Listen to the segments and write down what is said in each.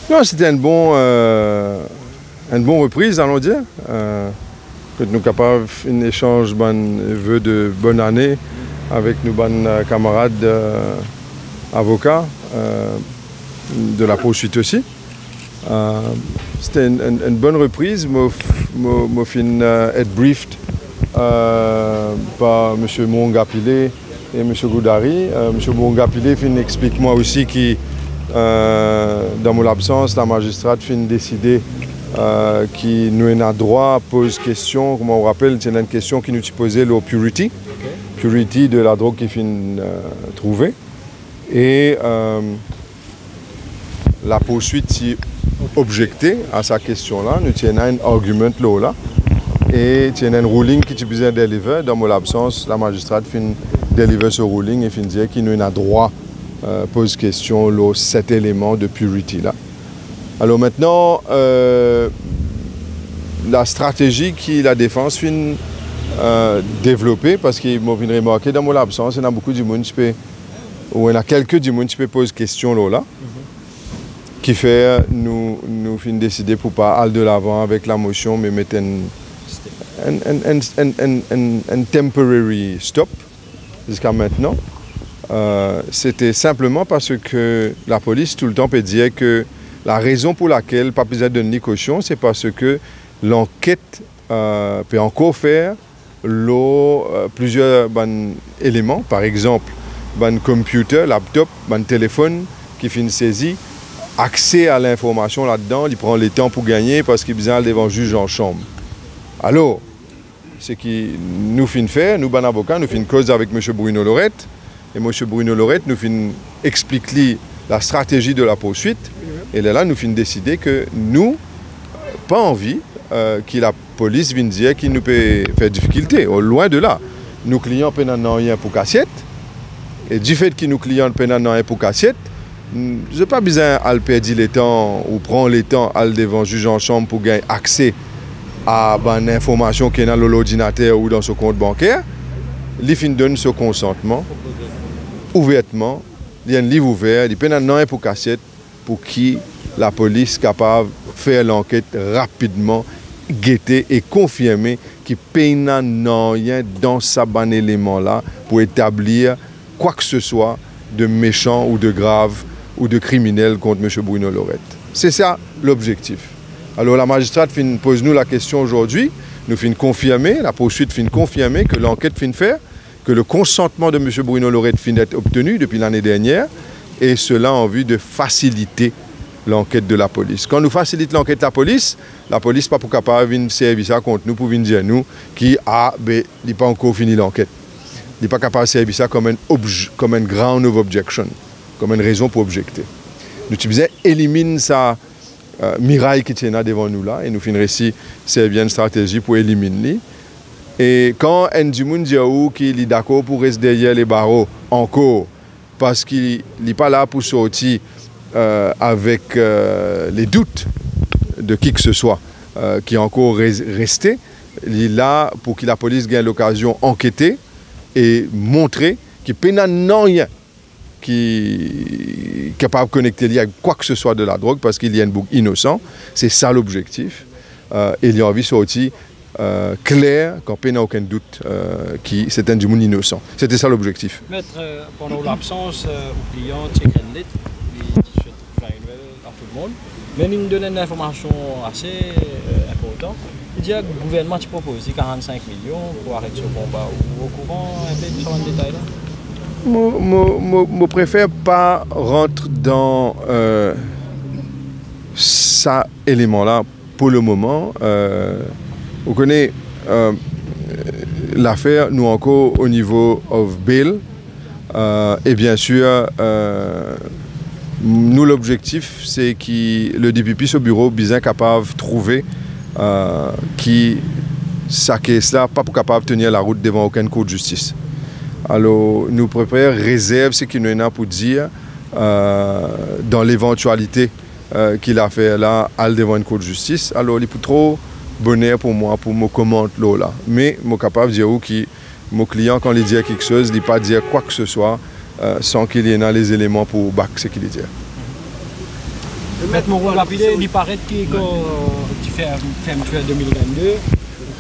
Non, c'était une bonne reprise, allons dire. Que nous sommes capables d'un échange vœux de bonne année avec nos bonnes camarades avocats de la poursuite aussi. C'était une bonne reprise. Je suis être briefed par M. Moungapile et M. Goudari. M. Moungapile explique moi aussi que dans mon absence, la magistrate a décidé qui nous a droit à poser question. Comme on rappelle, c'est une question qui nous posait le purity. Purity de la drogue qui fin trouvée. Et la poursuite s'y objecté à sa question-là. Nous tenons un argument là. Et il y a un ruling qui est besoin de délivrer. Dans mon absence, la magistrate fin délivrer ce ruling et fin dire qu'il nous a droit pose question là, cet élément de purity là. Alors maintenant, la stratégie que la défense fin développer, parce qu'il m'a remarqué dans mon absence, il y a beaucoup de monde qui peut, ou il y a quelques du monde qui peut poser question là, qui fait nous fin décider pour pas aller de l'avant avec la motion, mais mettre un temporary stop jusqu'à maintenant. C'était simplement parce que la police tout le temps peut dire que la raison pour laquelle pas besoin de donner caution, c'est parce que l'enquête peut encore faire plusieurs éléments, par exemple, un computer, laptop, un téléphone qui finit saisi, accès à l'information là-dedans, il prend le temps pour gagner parce qu'il a besoin devant le juge en chambre. Alors, ce qui nous fin faire, nous, avocats, nous fin cause avec M. Bruno Lorette, et M. Bruno Lorette nous fin explique la stratégie de la poursuite, et là, nous fin décider que nous, pas envie que la police vienne dire qu'il nous peut faire difficulté. Loin de là, nos clients n'ont rien pour cassette, et du fait que nos clients n'ont rien pour cassette, je n'ai pas besoin de perdre le temps ou prendre le temps à aller devant le juge en chambre pour gagner accès à une information qui est dans l'ordinateur ou dans son compte bancaire. Il donne ce consentement ouvertement. Il y a un livre ouvert, il peut rien pour cassette pour qui la police est capable de faire l'enquête rapidement, guetter et confirmer qu'il n'y a rien dans ce bon élément-là pour établir quoi que ce soit de méchant ou de grave ou de criminel contre M. Bruno Lorette. C'est ça l'objectif. Alors la magistrate pose nous la question aujourd'hui, nous fin confirmer, la poursuite fin confirmer que l'enquête fin faire, que le consentement de M. Bruno Lorette fin d'être obtenu depuis l'année dernière, et cela en vue de faciliter l'enquête de la police. Quand nous facilitons l'enquête de la police n'est pas pour capable de servir ça contre nous pour venir dire nous qui n'est pas encore fini l'enquête. Il n'est pas capable de servir ça comme un ground of objection, comme une raison pour objecter. Nous disons élimine ça miraille qui tient devant nous là et nous finissons ici servir une stratégie pour éliminer. Et quand un du monde dit qu'il est d'accord pour rester derrière les barreaux encore parce qu'il n'est pas là pour sortir avec les doutes de qui que ce soit qui est encore resté, il est là pour que la police gagne l'occasion d'enquêter et montrer qu'il n'y a rien qui est capable de connecter lié à quoi que ce soit de la drogue parce qu'il y a un bouc innocent. C'est ça l'objectif. Et il y a envie de sortir clair, quand il n'y a aucun doute que c'est un du monde innocent. C'était ça l'objectif. Maître, pendant l'absence au client, check and lit, à tout le monde, mais il nous donne une information assez importante. Il dit que le gouvernement propose 45 millions pour arrêter ce combat. Au courant un peu sur le détail là? Je préfère pas rentrer dans ça élément-là pour le moment. Vous connaissez l'affaire, nous encore au niveau of bail. Et bien sûr, nous l'objectif, c'est que le DPP, ce bureau, bien capable de trouver qui sa caisse-là, pas pour capable de tenir la route devant aucune cour de justice. Alors, nous préparons réserve ce qu'il nous a pour dire dans l'éventualité qu'il a fait là, aller devant une cour de justice. Alors, il est trop bonheur pour moi, pour me commenter là. Mais je suis capable de dire que mon client, quand il dit quelque chose, il ne dit pas dire quoi que ce soit sans qu'il y ait les éléments pour back ce qu'il dit. Maître Moreau rapide, il paraît que tu fais fermeture 2022, le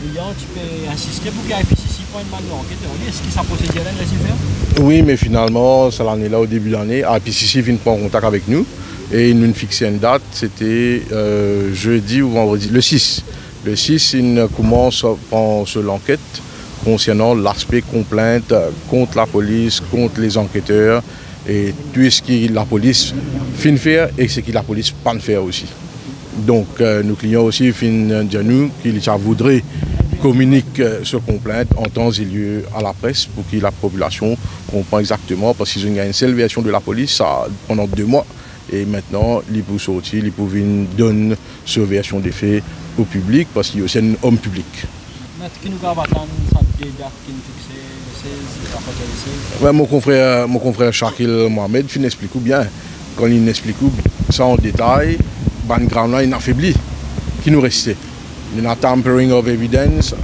client, tu peux insister pour qu'il IPCC prenne une balle d'enquête. Est-ce que ça procédure là, les faire? Oui, mais finalement, ça l'année là, au début de l'année, IPCC vient prendre contact avec nous et ils nous fixé une date, c'était jeudi ou vendredi, le 6. Le 6, il commence à prendre l'enquête concernant l'aspect complainte contre la police, contre les enquêteurs et tout ce que la police finit faire et ce que la police ne pas faire aussi. Donc nos clients aussi finissent dire nous qu'ils voudraient communiquer ce complainte en temps et lieu à la presse pour que la population comprenne exactement parce qu'ils ont une seule version de la police ça, pendant 2 mois et maintenant ils peuvent sortir, ils peuvent donner cette version des faits au public parce qu'il y a aussi un homme public. Ouais, mon confrère Shakil Mohamed explique bien. Quand il explique ça en détail, background là il affaibli qui nous restait. Il y a tampering of evidence,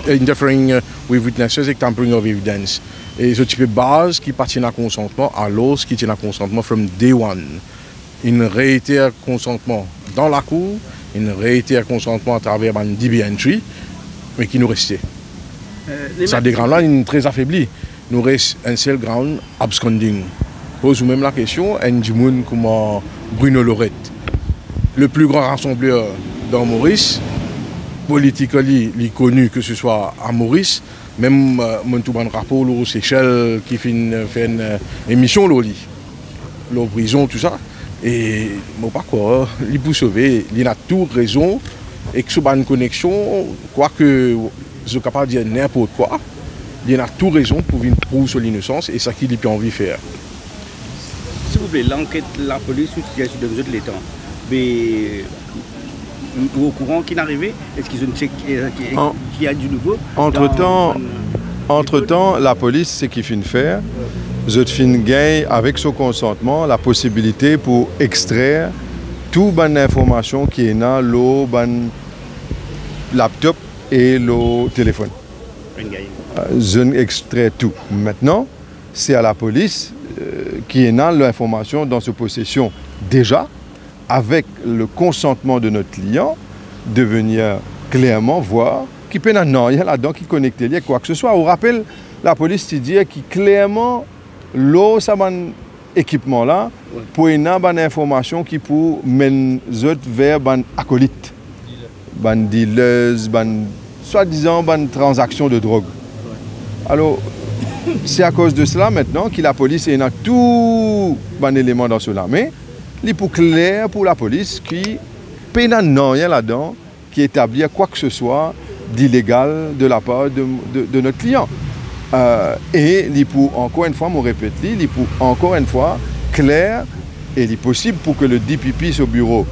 interfering with witnesses et tampering of evidence. Et ce type de base qui partit à consentement alors qui tient à consentement from day one. Il réitère consentement dans la cour, il réitère consentement à travers un DB entry, mais qui nous restait. Ça dégrade là, il est très affaibli. Nous reste un seul ground absconding. Pose même la question, un monde comme Bruno Lorette, le plus grand rassembleur dans Maurice, politiquement, il est connu que ce soit à Maurice, même mon rapport aux Seychelles qui fait une émission, la prison, tout ça. Et moi, pas quoi, il peut sauver, il a tout raison, et que ce soit une connexion, quoique je suis capable de dire n'importe quoi, il a tout raison pour venir prouver sur l'innocence et ça qu'il a envie de faire. S'il vous plaît, l'enquête, la police, ou situation de vous l'État, mais au courant qui est arrivé, est-ce qu'ils ont checké qu'il y a du nouveau? Entre-temps, la police, ce qu'il finit faire, je fin gagne avec son consentement la possibilité pour extraire toute bonne information qui est dans le laptop et le téléphone. Je extrais tout. Maintenant, c'est à la police qui est dans l'information dans sa possession déjà, avec le consentement de notre client, de venir clairement voir qui peut non, il y a là-dedans qui connecte lié quoi que ce soit. On rappelle la police qui dit qui clairement l'eau ça équipement là pour une bonne information qui pour mener vers ban acolyte, ban dealers, ban soi-disant ban transaction de drogue. Alors c'est à cause de cela maintenant que la police est dans tout ban élément dans cela, mais il est pour clair pour la police qui peut non rien là-dedans qui établit quoi que ce soit d'illégal de la part de notre client. Et il pour encore une fois, je répète, il pour encore une fois clair et il est possible pour que le DPP au bureau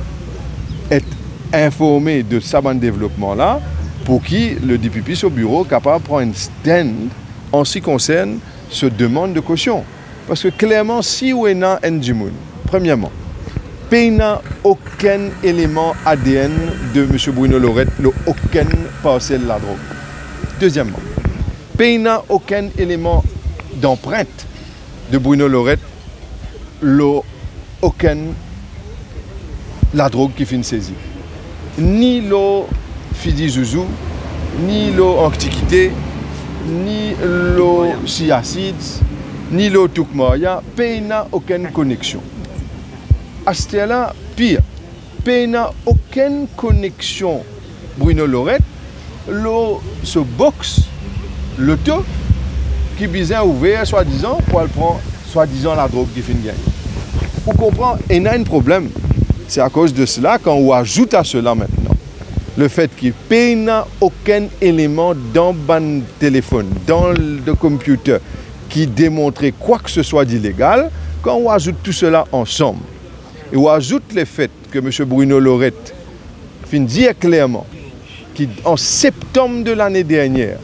est informé de ce développement-là pour qui le DPP au bureau est capable de prendre un stand en ce qui concerne ce demande de caution. Parce que clairement, si on est dans un premièrement, il n'y a aucun élément ADN de M. Bruno Lorette, aucun parcelle de la drogue. Deuxièmement, il n'y a aucun élément d'empreinte de Bruno Lorette, aucun la drogue qui finit saisie. Ni l'eau Fidi Zouzou, ni l'eau Antiquité, ni l'eau Chiacides, ni l'eau Toukmoya, il n'y a aucune connexion. À ce stade-là, pire, il n'y a aucune connexion Bruno Lorette, ce box, l'auto, qui vient ouvert, soi-disant, pour elle prendre, soi-disant, la drogue qui finit gagner. Vous comprenez, il y a un problème. C'est à cause de cela, quand on ajoute à cela maintenant, le fait qu'il n'y a aucun élément dans le téléphone, dans le computer, qui démontrait quoi que ce soit d'illégal, quand on ajoute tout cela ensemble, et on ajoute le fait que M. Bruno Lorette dit clairement qu'en septembre de l'année dernière,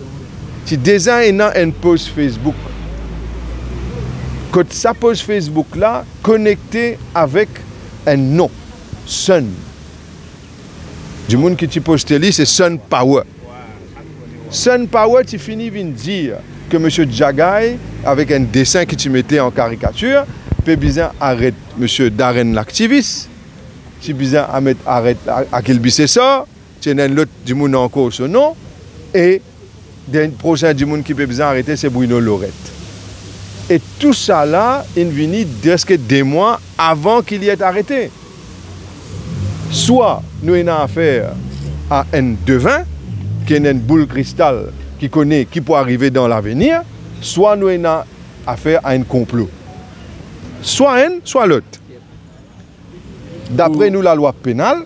il déjà une page Facebook. Que sa page Facebook là connectée avec un nom, Sun. Du monde qui tu postes là, c'est Sun Power. Sun Power, tu finis de dire que M. Djagaï, avec un dessin que tu mettais en caricature, peut bien arrêter M. Darren l'activiste si bizarre à mettre arrête à quel c'est ça, c'est un l'autre du monde encore ce nom, et le prochain du monde qui peut bien arrêter, c'est Bruno Lorette. Et tout ça là, il vient presque des mois avant qu'il y ait arrêté. Soit nous avons affaire à un devin, qui est une boule cristal qui connaît, qui peut arriver dans l'avenir, soit nous avons affaire à un complot. Soit un, soit l'autre. D'après nous, la loi pénale,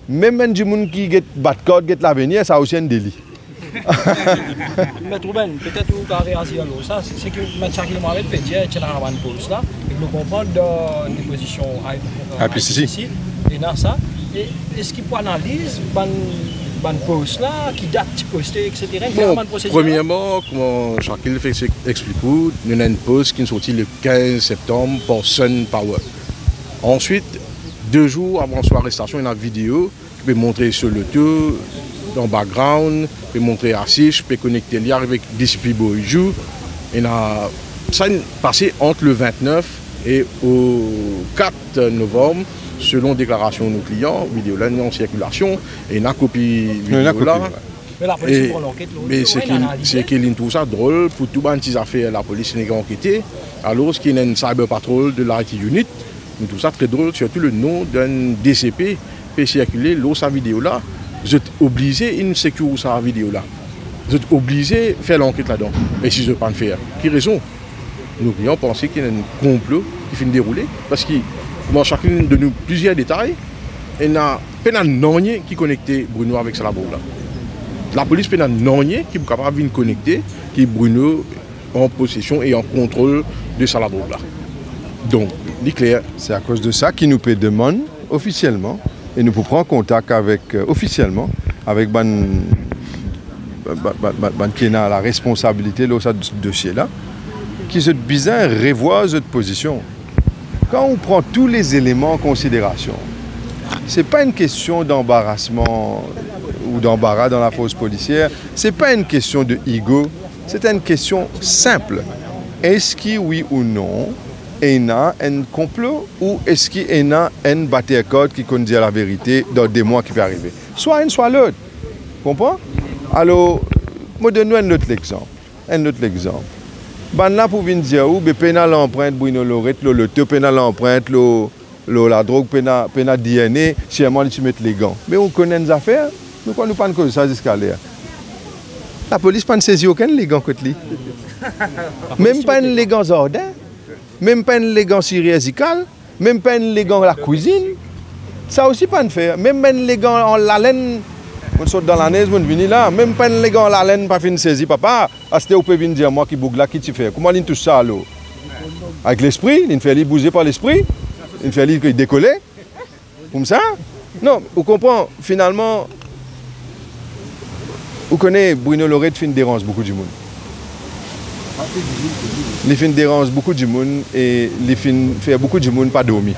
même du monde qui bat code, qui l'avenir, ça a aussi un délit. Mais Ruben, peut-être que vous avez réagi à ça, c'est que M. Shakil Mohamed peut dire qu'il y a une pause là, et que nous comprenons dans les positions IPCC, et dans ça, est-ce qu'il peut analyser une pause là, qui date de poster, etc. Bon, premièrement, comme Shakil explique, nous avons une pause qui est sortie le 15 septembre pour Sun Power. Ensuite, 2 jours avant son arrestation, il y a une vidéo qui peut montrer sur le tour, dans le background, peut montrer assis, je peux connecter l'IA avec Discipline Boyjou. Ça est passé entre le 29 et au 4 novembre, selon déclaration de nos clients, vidéo là en circulation, et une copie vidéo là. Mais la police pour l'enquête, c'est qu'il trouve ça drôle pour tout le monde affaires la police n'est enquêté, alors qu'il y a une cyber patrol de l'IT unit, nous trouve ça très drôle, surtout le nom d'un DCP peut circuler lors de sa vidéo là. Vous êtes obligé de sécuriser sa vidéo là. Vous êtes obligé de faire l'enquête là-dedans. Mais si je ne veux pas le faire, qui raison? Nos clients pensaient qu'il y a un complot qui finit de dérouler. Parce que dans chacun de nous, plusieurs détails, il y a un nonnier qui connectait Bruno avec Salabro là. La police peut un nonnier qui est capable de connecter, qui est Bruno en possession et en contrôle de Salabro là. Donc, c'est clair. C'est à cause de ça qu'il nous peut demander officiellement. Et nous pouvons prendre contact avec, officiellement avec qui a la responsabilité de ce dossier-là, qui se bizarre revoit cette position. Quand on prend tous les éléments en considération, ce n'est pas une question d'embarrassement ou d'embarras dans la force policière, ce n'est pas une question de ego, c'est une question simple. Est-ce qu'il, oui ou non, il y a un complot ou est-ce qu'il y a un batteur code qui conduit à la vérité dans des mois qui peut arriver? Soit un, soit l'autre. Comprends? Alors, je donne un autre exemple. Là, pour venir dire, où pénal empreinte Bruno Lorette, le taux pénal empreinte, la drogue pénal DNA, si elle tu mets les gants. Mais on connaît les affaires, nous ne connaissons pas de ça jusqu'à là. La police n'a pas saisi aucun les gants côté lui. Même pas les gants ordins. Même pas les gants chirurgicales, même pas les gants la cuisine. Ça aussi pas de faire. Même les gants en la laine, on saute dans la neige, on vient là. Même pas les gants en la laine, pas fin saisi, papa. Est-ce que vous pouvez venir dire moi qui bouge là, qui tu fais? Comment il touche ça alors? Avec l'esprit, il fait lui bouger par l'esprit, il fait lui décoller. Comme ça? Non, vous comprenez, finalement, vous connaissez Bruno Lorette fin dérange beaucoup du monde. Les films dérangent beaucoup de monde et les films font beaucoup de monde pas dormir.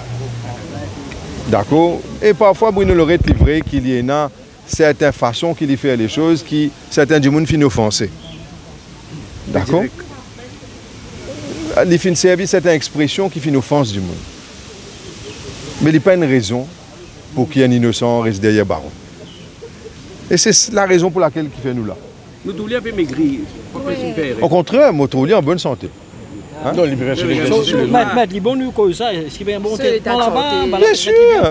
D'accord? Et parfois, Bruno Lorette est vrai qu'il y a certaines façons qu'il fait les choses qui certains du monde finissent offensés. D'accord? Les films servent certaines expressions qui finissent offense du monde. Mais il n'y a pas une raison pour qu'il y ait un innocent reste derrière baron. Et c'est la raison pour laquelle il fait nous là. Nous tous un peu maigris. Au contraire, moi, je en bonne santé. Hein? Non, libération Maître, les bons nous causent ça. Est-ce qu'il y a un bon traitement là-bas?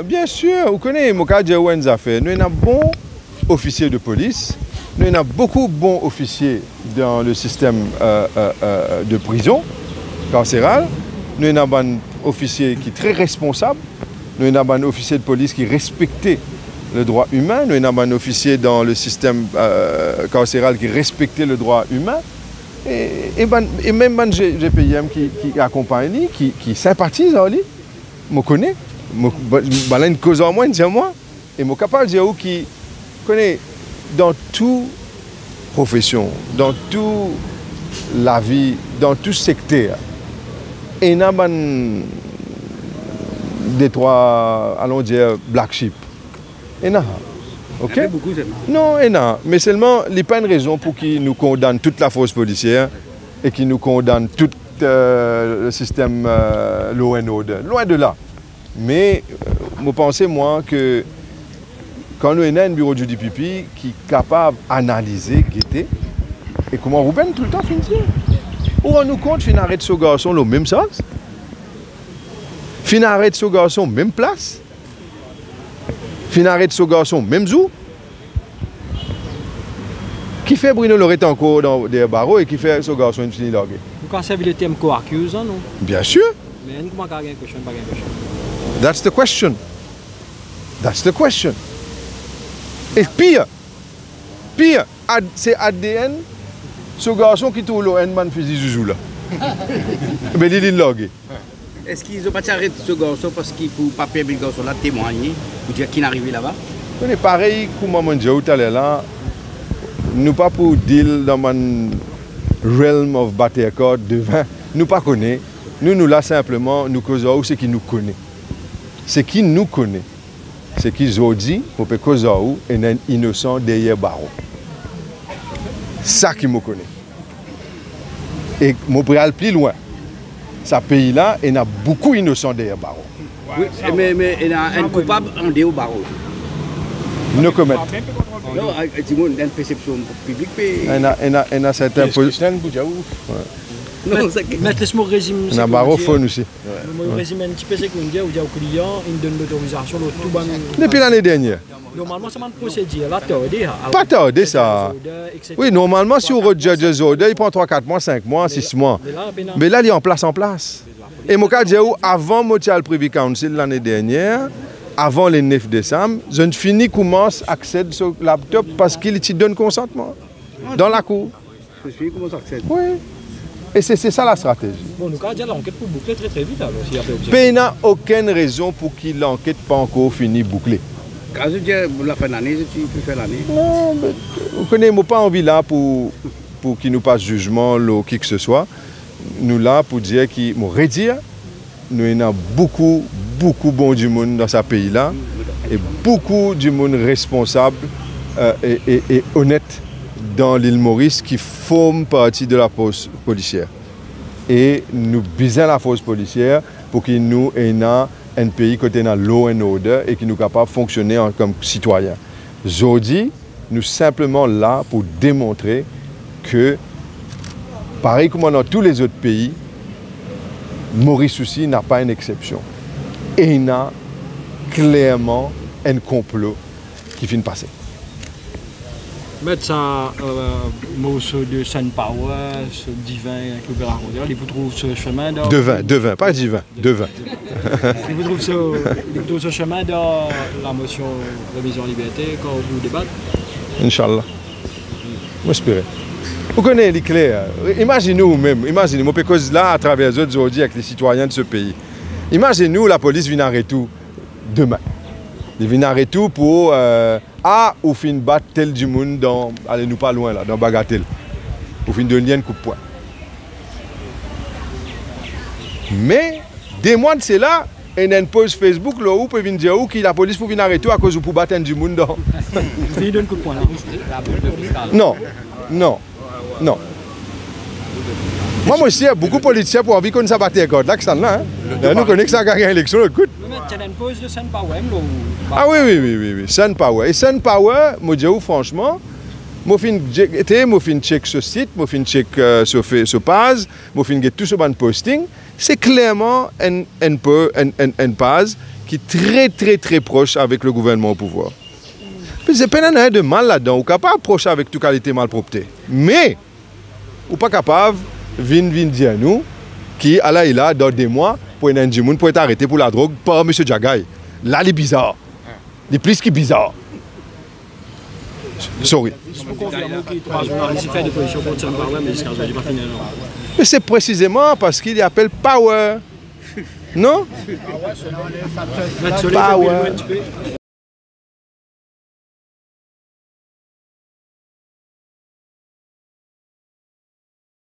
Bien sûr. Vous connaissez, moi, quand j'ai une affaire, nous avons bons officiers de police, nous avons beaucoup de bons officiers dans le système de prison carcérale, nous avons un officier qui est très responsable, nous avons un officier de police qui respectait le droit humain, nous avons un officier dans le système carcéral qui respectait le droit humain, et même un GPM qui accompagne, qui sympathise à lui, je connais, je une cause en moins, moi, et je suis capable de dire qui connaît dans toute profession, dans toute la vie, dans tout secteur, et il y a des trois, allons dire, black sheep. Et non. Ok? Non, et non. Mais seulement, il n'y a pas une raison pour qu'ils nous condamnent toute la force policière et qu'ils nous condamnent tout le système law and order. Loin de là. Mais, je pense moi que quand nous avons un bureau de DPP qui est capable d'analyser, guetter, et comment Ruben tout le temps finit. Ou on nous compte, fin arrête ce garçon le même sens, fin arrête ce garçon même place, fin arrête ce garçon même jour. Qui fait Bruno Lorette encore dans des barreaux et qui fait ce garçon une fini largué. Vous connaissez le thème co-accuse, non? Bien sûr. Mais comment pas une question, pas une question. That's the question. That's the question. Et pire, c'est ADN, ce garçon qui tourne le man fusil joujou là. Mais il est largué. Est-ce qu'ils n'ont pas arrêté ce garçon parce qu'il ne peut pas permettre le garçon là témoigner pour dire qu'il est arrivé là-bas? On est pareil comme maman dit tout à l'heure là. Nous pas pour deal dans mon realm of bataille accord de vin. Nous pas connaît. Nous là simplement nous causons ce qui nous connaît. Ce qui nous connaît. Ce qu'ils ont dit pour que causons est un innocent derrière barreau. Ça qui me connaît. Et mon préal plus loin. Ce pays là, il y a beaucoup d'innocents derrière barreau. Oui, mais il y a un coupable en dehors barreau. Nous commettons. Non, il y a une perception publique. Il y a certains Mais laisse-moi résumer. Il y a un barophone aussi. Je résume un petit peu ce qu'on dit, où il y a au client, il donne l'autorisation, tout ban. Depuis l'année dernière. Normalement, c'est une procédure, là, tardé. Pas tardé ça. Oui, normalement, si on rejette des ordres, il prend 3, 4 mois, 5 mois, 6 mois. Mais là, il est en place. Et moi, je dis, avant le Privy Council l'année dernière, avant le 9 décembre, je ne finis commence à accéder sur le laptop parce qu'il te donne consentement dans la cour. Je commence à accéder. Oui. Et c'est ça la stratégie. Bon, nous avons l'enquête pour boucler très très vite alors. Il n'y a aucune raison pour que l'enquête pas encore fini bouclée. Quand je dis la fin d'année, tu peux faire l'année. Non, mais vous connaissez, moi pas envie là pour qu'il nous passe jugement ou qui que ce soit. Nous là pour dire qu'il nous redire, nous avons beaucoup bon du monde dans ce pays là et beaucoup du monde responsable et honnête dans l'île Maurice qui forment partie de la force policière. Et nous bisons la force policière pour que nous ayons un pays qui est dans law and order et qui nous capable de fonctionner comme citoyens. Aujourd'hui, nous sommes simplement là pour démontrer que, pareil comme dans tous les autres pays, Maurice aussi n'a pas une exception. Et il y a clairement un complot qui finit de passer. Mais ça, ce de Sun Power, ce divin que vous racontez, il vous trouve ce chemin dans... Devin, pas divin, devin. Il vous trouve ce chemin dans la motion révision liberté quand vous débattez? Inch'Allah. J'espère. Vous connaissez les clés. Imaginez-vous même, imaginez-moi, parce que là, à travers les autres aujourd'hui avec les citoyens de ce pays, imaginez-nous la police vient arrêter tout demain. Ils viennent arrêter tout pour... ou fin battre tel du monde dans... Allez, nous pas loin là, dans Bagatelle. Ou fin donner un coup de poing. Mais, des mois de cela, il y a une pause Facebook là où peut venir dire que la police peut venir arrêter à cause de pour battre un du monde dans... Il donne un coup de poing là. Non. Moi aussi, beaucoup de politiciens pour envie qu'on s'abatte les codes là, que ça là. Nous connaissons que ça a gagné l'élection, écoute. Mais tu as une pause de Sun Power là. Ah oui, Sun Power. Et Sun Power, moi je dis franchement, moi fin check ce site, moi fin check ce page, moi fin get tout ce ban posting, c'est clairement un page qui est très proche avec le gouvernement au pouvoir. C'est pas un de mal là-dedans, ou capable approcher avec toute qualité malpropreté. Mais ou pas capable vient dire nous qui à là il a dans des mois pour un monde pour être arrêté pour la drogue par M. Jagay. Là il est bizarre. Il est plus que bizarre. Sorry. Mais c'est précisément parce qu'il appelle Power. Non? Power.